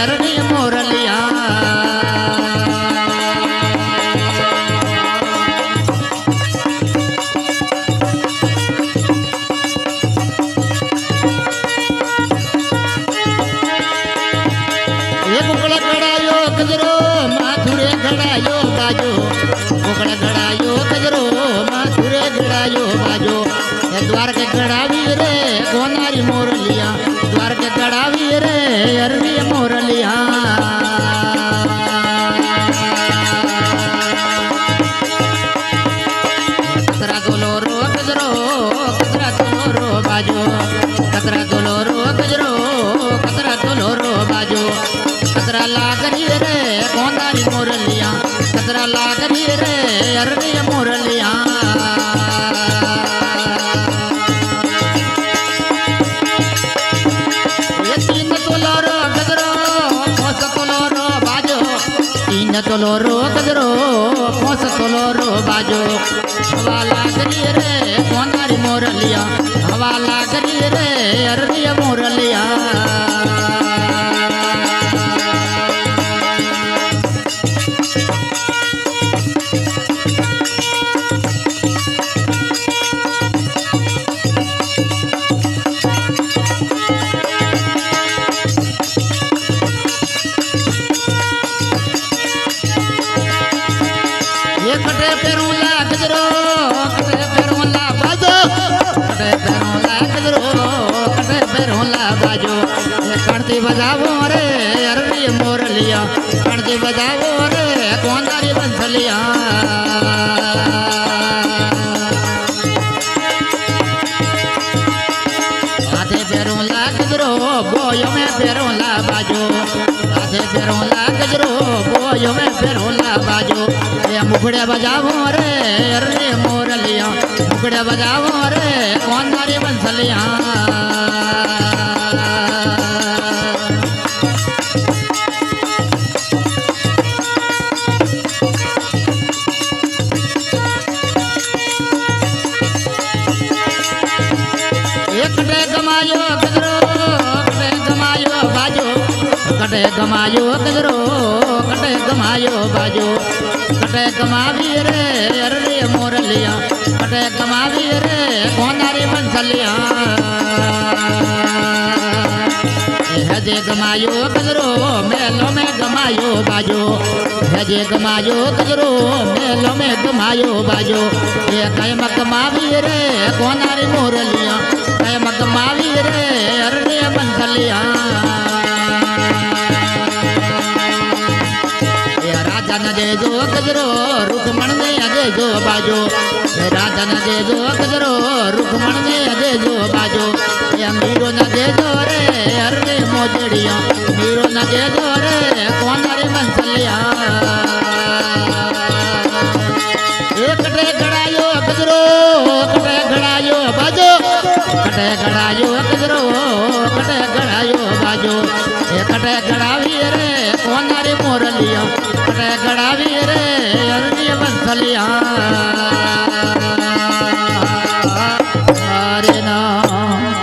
अरणी मोरलिया गजरो माथुरे घड़ायो बाजो उकड़ा घड़ायो गजरो माथुरे घड़ायो बाजो द्वार के घड़ावी रे गोनारी मोरलिया द्वार के घड़ावी रे अरवी मोरलिया कतरा दोलोरो गजरो कतरा दोलोरो बाजो कतरा दोलोरो गजरो कतरा दोलोरो बाजो कतरा लागरी रे गोंदारी मोरलिया कतरा लागरी रे अरवी मोरलिया ये तीन तोलोरो गजरो पोस तोलोरो बाजो तीन तोलोरो गजरो पोस तोलोरो बाजो हवा लागरी रे गोंदारी मोरलिया हवा लागरी रे अरवी मोरलिया कटे पेरूला गजरो कटे पेरूला बाजो कटे पेरूला गजरो कटे पेरूला बाजो ये कणती बजावो रे अरवी मोरलिया कणती बजावो रे गोंदारी बंसलिया आधे पेरूला गजरो बोयो में पेरूला बाजो आधे पेरूला गजरो बोयो में पेरूला बाजो मुखड़े बजावो रे अरे मोरलिया मुखड़े बजावो रे गोंदारी बंसलिया कटे गमायो गजरो कटे गमायो बाजो कटे गमायो गजरो कटे गमायो बाजो कटे गमावी रे अरे मोरलिया कटे गमावी रे गोंदारी बंसलिया हजे गमायो गजरो मेलो में गमायो बाजो हजे गमायो गजरो मेलो में गमायो बाजो ये कय गमावी रे गोंदारी मोरलिया कय गमावी रे अरे बंसलिया राजा न दे जो गजरो रुकमण ने अगे जो बाजो राजा न दे जो गजरो रुकमण ने अगे जो बाजो ये मीरो न दे जो रे अरे मोजड़िया मीरो न दे जो रे गोंदारी बंसलिया कटे घड़ायो गजरो कटे घड़ायो बाजो कटे घड़ायो गजरो कटे घड़ायो बाजो कटे घड़ावी रे गोंदारी मोरलिया कटे घड़ावी रे अरवी बंसलिया